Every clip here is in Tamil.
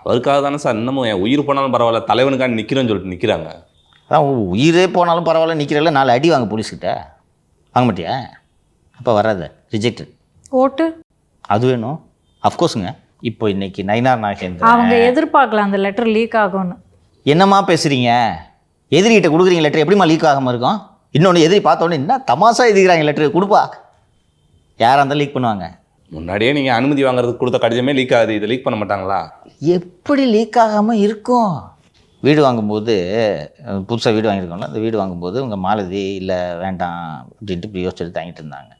அவருக்காக தானே சார் இன்னமும் என் உயிர் போனாலும் பரவாயில்ல தலைவனுக்காண்டி நிற்கிறேன்னு சொல்லிட்டு நிற்கிறாங்க. அதான் உயிரே போனாலும் பரவாயில்ல நிற்கிறல்ல, 4 அடி வாங்க போலீஸ்கிட்ட. வாங்க மாட்டியா? அப்போ வராது, ரிஜெக்டட். ஓட்டு அது வேணும், அஃப்கோர்ஸுங்க. இப்போ இன்னைக்கு நயினார் நாகேந்திரன் அவங்க எதிர்பார்க்கல அந்த லெட்டர் லீக் ஆகும்னு. என்னம்மா பேசுகிறீங்க? எதிரிகிட்ட கொடுக்குறீங்க லெட்டர், எப்படிமா லீக் ஆகாமல் இருக்கும்? இன்னொன்று எதிரி பார்த்தோன்னே என்ன தமாசா எழுதிக்கிறாங்க லெட்டர், கொடுப்பா. யாராக இருந்தாலும் லீக் பண்ணுவாங்க. முன்னாடியே நீங்கள் அனுமதி வாங்குறதுக்கு கொடுத்த கடிதமே லீக் ஆகுது, இதை லீக் பண்ண மாட்டாங்களா? எப்படி லீக் ஆகாமல் இருக்கும்? வீடு வாங்கும்போது, புதுசாக வீடு வாங்கியிருக்கோம்ல, அந்த வீடு வாங்கும்போது உங்கள் மாலதி இல்லை வேண்டாம் அப்படின்ட்டு இப்படி யோசிச்சுட்டு தாங்கிட்டு இருந்தாங்க.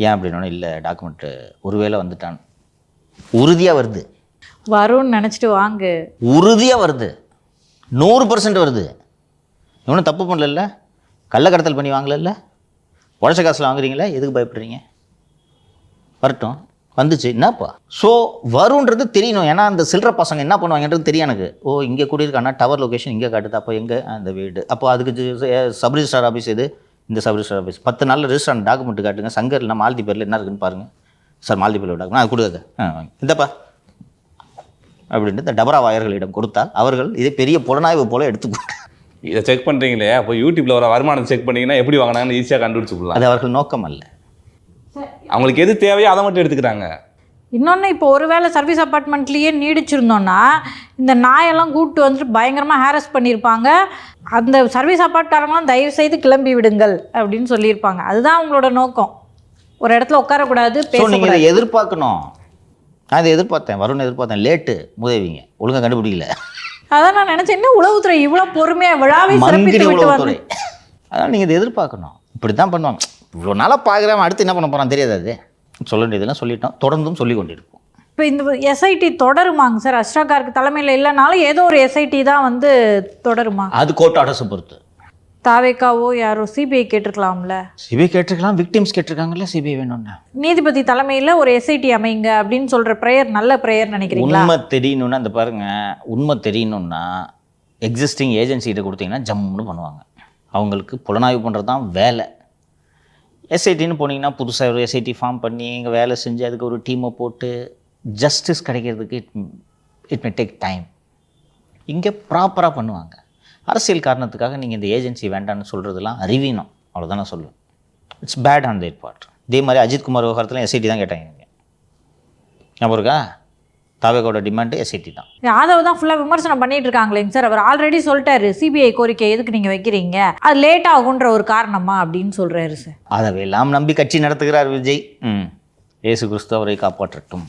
ஏன் அப்படின்னா, இல்லை டாக்குமெண்ட்டு ஒருவேளை வந்துட்டான். உறுதியாக வருது, வரும்னு நினச்சிட்டு வாங்கு. உறுதியாக வருது, 100% வருது. இவனும் தப்பு பண்ணல, கள்ளக்கடத்தல் பண்ணி வாங்கல, உழைச்ச காசில் வாங்குறீங்களா, எதுக்கு பயப்படுறீங்க? வரட்டும், வந்துச்சு என்னப்பா. ஸோ வருன்றது தெரியணும். ஏன்னா அந்த சில்லற பசங்க என்ன பண்ணுவாங்கன்றது தெரியும் எனக்கு. ஓ இங்கே கூடியிருக்கானா, டவர் லொக்கேஷன் இங்கே காட்டுது, அப்போ எங்கே அந்த வீடு, அப்போ அதுக்கு சப் ரிஜிஸ்ட்ரார் ஆஃபீஸ் எது, இந்த சப் ரிஜிஸ்ட்ரார் ஆஃபீஸ் 10 நாளில் ரிஜிஸ்டர் டாக்குமெண்ட் காட்டுங்க, சங்கரில் மாலதி பேரில் என்ன இருக்குன்னு பாருங்கள் சார், மாலதி பேரில் டாக்குமெண்ட் அது கொடுக்காது, இந்தப்பா அப்படின்ட்டு இந்த டபரா வாயர்களிடம் கொடுத்தால் அவர்கள் இதை பெரிய புலனாய்வு போல எடுத்துக்கொண்டு இதை செக் பண்ணுறீங்களே, அப்போ யூடியூப்பில் வர வருமானம் செக் பண்ணிங்கன்னா எப்படி வாங்கினாங்கன்னு ஈஸியாக கண்டுபிடிச்சிக்கலாம். அது அவர்கள் நோக்கம் அல்ல, அவங்களுக்கு எது தேவையோ அதை மட்டும் எடுத்துக்கிறாங்க. இன்னொன்று, இப்போ ஒருவேளை சர்வீஸ் அப்பார்ட்மெண்ட்லேயே நீடிச்சிருந்தோன்னா இந்த நாயெல்லாம் கூப்பிட்டு வந்துட்டு பயங்கரமாக ஹேரஸ் பண்ணியிருப்பாங்க. அந்த சர்வீஸ் அப்பார்ட்காரங்களாம் தயவு செய்து கிளம்பி விடுங்கள் அப்படின்னு சொல்லியிருப்பாங்க. அதுதான் அவங்களோட நோக்கம். ஒரு இடத்துல உட்காரக்கூடாது, நீங்கள் இதை எதிர்பார்க்கணும். நான் இதை எதிர்பார்த்தேன், வரும்னு எதிர்பார்த்தேன். லேட்டு உதவிங்க, ஒழுங்காக கண்டுபிடிக்கல. அதான் நான் நினச்சேன், என்ன உளவுத்துறை இவ்வளோ பொறுமையாக விழாவை சிறப்பித்து விட்டு வந்து. அதான் நீங்கள் இதை எதிர்பார்க்கணும். இப்படி தான் பண்ணுவாங்க. இவ்வளோ நாளாக பார்க்குறேன், அடுத்து என்ன பண்ண போகிறான் தெரியாது. அது சொல்ல வேண்டியதெல்லாம் சொல்லிட்டோம், தொடர்ந்தும் சொல்லி கொண்டிருப்போம். இப்போ இந்த எஸ்ஐடி தொடருமாங்க சார்? அஷ்டாகாருக்கு தலைமையில் இல்லைனாலும் ஏதோ ஒரு எஸ்ஐடி தான் வந்து தொடருமா? அது கோர்ட் ஆர்டர்ஸை பொறுத்து. தாவேக்காவோ யாரோ சிபிஐ கேட்டிருக்கலாம்ல. சிபிஐ கேட்டிருக்கலாம், விக்டிம்ஸ் கேட்டிருக்காங்கல்ல சிபிஐ வேணும்னு. நீதிபதி தலைமையில் ஒரு எஸ்ஐடி அமைங்க அப்படின்னு சொல்கிற ப்ரேயர் நல்ல ப்ரேயர் நினைக்கிறீங்களா? உண்மை தெரியணும்னா அந்த பாருங்க, உண்மை தெரியணும்னா எக்ஸிஸ்டிங் ஏஜென்சிகிட்ட கொடுத்தீங்கன்னா ஜம்முன்னு பண்ணுவாங்க. அவங்களுக்கு புலனாய்வு பண்ணுறது தான் வேலை. எஸ்ஐடின்னு போனீங்கன்னா புதுசாக ஒரு எஸ்ஐடி ஃபார்ம் பண்ணி இங்கே வேலை செஞ்சு அதுக்கு ஒரு டீமை போட்டு ஜஸ்டிஸ் கிடைக்கிறதுக்கு இட் மே டேக் டைம். இங்கே ப்ராப்பராக பண்ணுவாங்க. அரசியல் காரணத்துக்காக நீங்கள் இந்த ஏஜென்சி வேண்டான்னு சொல்கிறதுலாம் அறிவீனம், அவ்வளோதான் நான் சொல்லுவேன். It's bad on their part. இதே மாதிரி அஜித்குமார் விவகாரத்தில் எஸ்ஐடி தான் கேட்டாங்க. ஞாபகம் இருக்கா? தாவேக்கோட டிமாண்டு எஸ்ஐடி தான். யாதவ் தான் ஃபுல்லாக விமர்சனம் பண்ணிட்டு இருக்காங்களேங்க சார். அவர் ஆல்ரெடி சொல்லிட்டாரு, சிபிஐ கோரிக்கை எதுக்கு நீங்கள் வைக்கிறீங்க, அது லேட் ஆகுன்ற ஒரு காரணமா அப்படின்னு சொல்கிறாரு சார். அதவே எல்லாம் நம்பி கட்சி நடத்துகிறார் விஜய். இயேசு கிறிஸ்து அவரை காப்பாற்றட்டும்.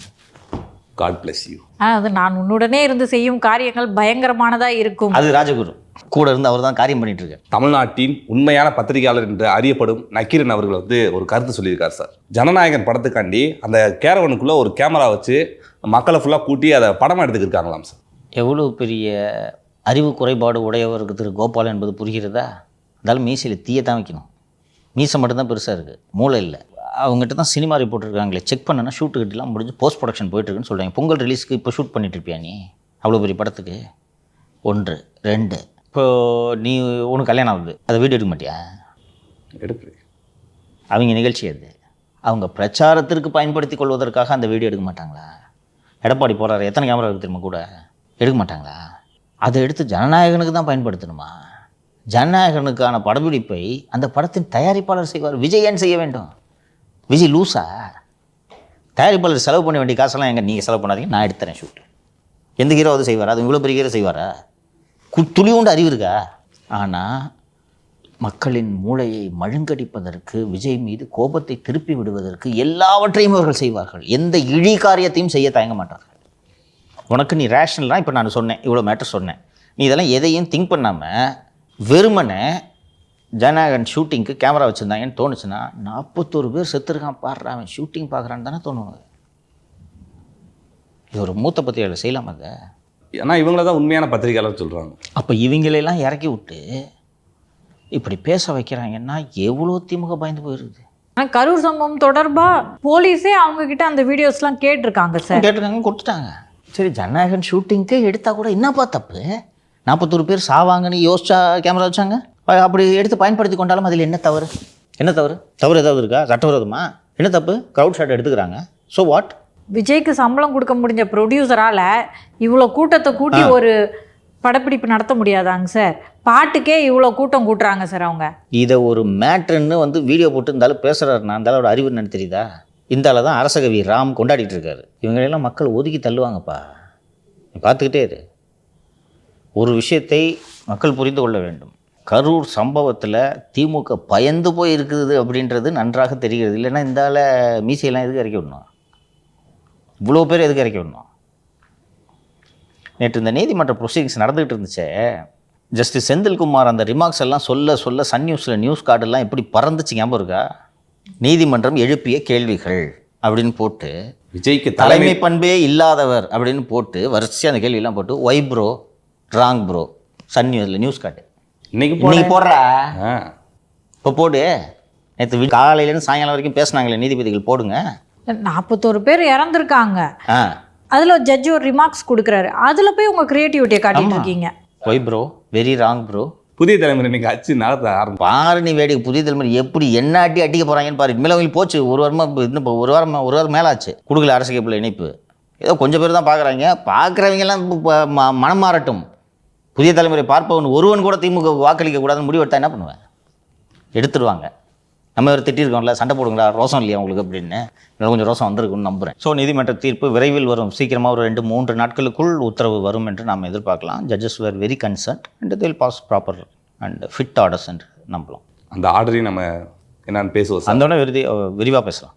God bless you. அது நான் உன்னுடனே இருந்து செய்யும் காரியங்கள் பயங்கரமானதாக இருக்கும். அது ராஜகுரு கூட இருந்து அவர் தான் காரியம் பண்ணிட்டு இருக்கார். தமிழ்நாட்டின் உண்மையான பத்திரிகையாளர் என்று அறியப்படும் நக்கீரன் அவர்கள் வந்து ஒரு கருத்து சொல்லியிருக்கார் சார். ஜனநாயகன் படத்துக்காண்டி அந்த கேரவனுக்குள்ளே ஒரு கேமரா வச்சு மக்களை ஃபுல்லாக கூட்டி அதை படமாக எடுத்துக்கிருக்காங்களாம் சார். எவ்வளோ பெரிய அறிவு குறைபாடு உடையவருக்கு திரு கோபால் என்பது புரிகிறதா? அதால் மீசையில் தீயத்தான் வைக்கணும். மீசை மட்டும்தான் பெருசாக இருக்குது, மூளை இல்லை. அவங்ககிட்ட தான் சினிமா ரிப்போர்ட் இருக்காங்களே, செக் பண்ணனா ஷூட்டுக்கிட்டலாம் முடிஞ்சு போஸ்ட் ப்ரொடக்ஷன் போயிட்டுருக்குன்னு சொல்கிறாங்க. பொங்கல் ரிலீஸ்க்கு இப்போ ஷூட் பண்ணிட்டுருப்பியா நீ அவ்வளோ பெரிய படத்துக்கு? 1 2 இப்போது நீ ஒன்று கல்யாணம் ஆகுது, அதை வீடியோ எடுக்க மாட்டியா? எடுப்பு. அவங்க நிகழ்ச்சி அது, அவங்க பிரச்சாரத்திற்கு பயன்படுத்தி கொள்வதற்காக அந்த வீடியோ எடுக்க மாட்டாங்களா? எடப்பாடி போகிறாரு, எத்தனை கேமரா இருக்குது திரும்ப கூட, எடுக்க மாட்டாங்களா? அதை எடுத்து ஜனநாயகனுக்கு தான் பயன்படுத்தணுமா? ஜனநாயகனுக்கான படப்பிடிப்பை அந்த படத்தின் தயாரிப்பாளர் செய்வார். விஜய் ஏன் செய்ய வேண்டும்? விஜய் லூஸா? தயாரிப்பாளர் செலவு பண்ண வேண்டிய காசெல்லாம் எங்கே நீங்கள் செலவு பண்ணாதீங்க, நான் எடுத்துறேன் ஷூட்டு. எந்த ஹீரோ அது செய்வாரா? அது இவ்வளோ பெரிய ஹீரோ செய்வாரா? துளி உண்டு அறிவு இருக்கா? ஆனால் மக்களின் மூளையை மழுங்கடிப்பதற்கு, விஜய் மீது கோபத்தை திருப்பி விடுவதற்கு எல்லாவற்றையும் அவர்கள் செய்வார்கள். எந்த இழி காரியத்தையும் செய்ய தயங்க மாட்டார்கள். உனக்கு நீ ரேஷனல்னால் இப்போ நான் சொன்னேன், இவ்வளோ மேட்டர் சொன்னேன், நீ இதெல்லாம் எதையும் திங்க் பண்ணாமல் வெறுமனை ஜனநாயகன் ஷூட்டிங்க்கு கேமரா வச்சுருந்தாங்கன்னு தோணுச்சுன்னா 41 பேர் செத்துருக்கான் பாடுறா, அவன் ஷூட்டிங் பார்க்குறான்னு தானே தோணுவாங்க. இது ஒரு மூத்த பத்திரிகையாளர் செய்யலாமா? அதை ஏன்னா இவங்கள தான் உண்மையான பத்திரிகையாளர் சொல்கிறாங்க. அப்போ இவங்களெல்லாம் இறக்கி விட்டு இப்படி பேச வைக்கிறாங்கன்னா எவ்வளோ திமுக பயந்து போயிருக்குது. ஆனால் கரூர் சம்பவம் தொடர்பாக போலீஸே அவங்கக்கிட்ட அந்த வீடியோஸ்லாம் கேட்டிருக்காங்க சார். கேட்டிருக்காங்க, கொடுத்துட்டாங்க. சரி, ஜனநாயகன் ஷூட்டிங்க்கு எடுத்தால் கூட என்னப்பா தப்பு? 41 பேர் சாவாங்கன்னு யோசிச்சா கேமரா வச்சாங்க. அப்படி எடுத்து பயன்படுத்தி கொண்டாலும் அதில் என்ன தவறு? என்ன தவறு? தவறு ஏதாவது இருக்கா? சட்டவிரோதமா? என்ன தப்பு? க்ரௌட் ஷாட் எடுத்துக்கிறாங்க. So what? விஜய்க்கு சம்பளம் கொடுக்க முடிஞ்ச ப்ரொடியூசரால் இவ்வளோ கூட்டத்தை கூட்டி ஒரு படப்பிடிப்பு நடத்த முடியாதாங்க சார்? பாட்டுக்கே இவ்வளோ கூட்டம் கூட்டுறாங்க சார் அவங்க. இதை ஒரு மேட்ருன்னு வந்து வீடியோ போட்டு இருந்தாலும் பேசுகிறாருன்னா அந்த அளவோட அறிவு என்னன்னு தெரியுதா? இந்த ஆளை தான் அரசகவி ராம் கொண்டாடிட்டு இருக்காரு. இவங்களெல்லாம் மக்கள் ஒதுக்கி தள்ளுவாங்கப்பா, பார்த்துக்கிட்டே இரு. ஒரு விஷயத்தை மக்கள் புரிந்து கொள்ள வேண்டும். கரூர் சம்பவத்தில் திமுக பயந்து போய் இருக்குது அப்படின்றது நன்றாக தெரிகிறது. இல்லைன்னா இந்த ஆளை மீசையெல்லாம் எதுக்கு இறக்கி விடணும்? இவ்வளோ பேர் எதுக்கு இறக்கி விடணும்? நேற்று இந்த நீதிமன்ற ப்ரொசீடிங்ஸ் நடந்துகிட்டு இருந்துச்சே, ஜஸ்டிஸ் செந்தில்குமார் அந்த ரிமார்க்ஸ் எல்லாம் சொல்ல சன் நியூஸில் நியூஸ் கார்டெல்லாம் எப்படி பறந்துச்சு ஞாபகம் இருக்கா? நீதிமன்றம் எழுப்பிய கேள்விகள் அப்படின்னு போட்டு, விஜய்க்கு தலைமை பண்பே இல்லாதவர் அப்படின்னு போட்டு வரிசையாக அந்த கேள்வியெல்லாம் போட்டு, why bro wrong bro Sun நியூஸில் நியூஸ் கார்டு இன்னைக்கு போடுறா. இப்போ போடு. நேற்று காலையிலேருந்து சாயங்காலம் வரைக்கும் பேசுனாங்களே நீதிபதிகள், போடுங்க. 41 பேர் இறந்துருக்காங்க. அதில் ஜட்ஜி ஒரு ரிமார்க்ஸ் கொடுக்குறாரு, அதில் போய் உங்கள் க்ரியேட்டிவிட்டியை காட்டிட்டு இருக்கீங்க. Why bro very wrong bro. புதிய தலைமுறை இன்னைக்கு அச்சு நடத்த ஆரம்பம் பாரு. நீ வேடிக்கை புதிய தலைமுறை எப்படி என்ன அடிக்க போகிறாங்கன்னு பாரு. இனிமேல் அவங்களுக்கு போச்சு. ஒரு வாரமாக இன்னும் இப்போ ஒரு வாரம் மேலே ஆச்சு கொடுக்கல அரசு கேபிள் இணைப்பு. ஏதோ கொஞ்சம் பேர் தான் பார்க்குறாங்க. பார்க்குறவங்கெல்லாம் மனம் மாறட்டும். புதிய தலைமுறை பார்ப்பவன் ஒருவன் கூட திமுக வாக்களிக்க கூடாதுன்னு முடிவெடுத்தா என்ன பண்ணுவேன்? எடுத்துடுவாங்க. நம்ம ஒரு திட்டிருக்கோம்ல, சண்டை போடுங்களா, ரோசம் இல்லையா உங்களுக்கு அப்படின்னு. இன்னும் கொஞ்சம் ரோசம் வந்திருக்குன்னு நம்புகிறேன். ஸோ நீதிமன்ற தீர்ப்பு விரைவில் வரும். சீக்கிரமாக ஒரு 2-3 நாட்களுக்குள் உத்தரவு வரும் என்று நாம் எதிர்பார்க்கலாம். Judges were very concerned and will pass proper and fit orders என்று நம்பலாம். அந்த ஆர்டரையும் நம்ம என்னன்னு பேசுவோம். அந்த விரிவாக பேசலாம்.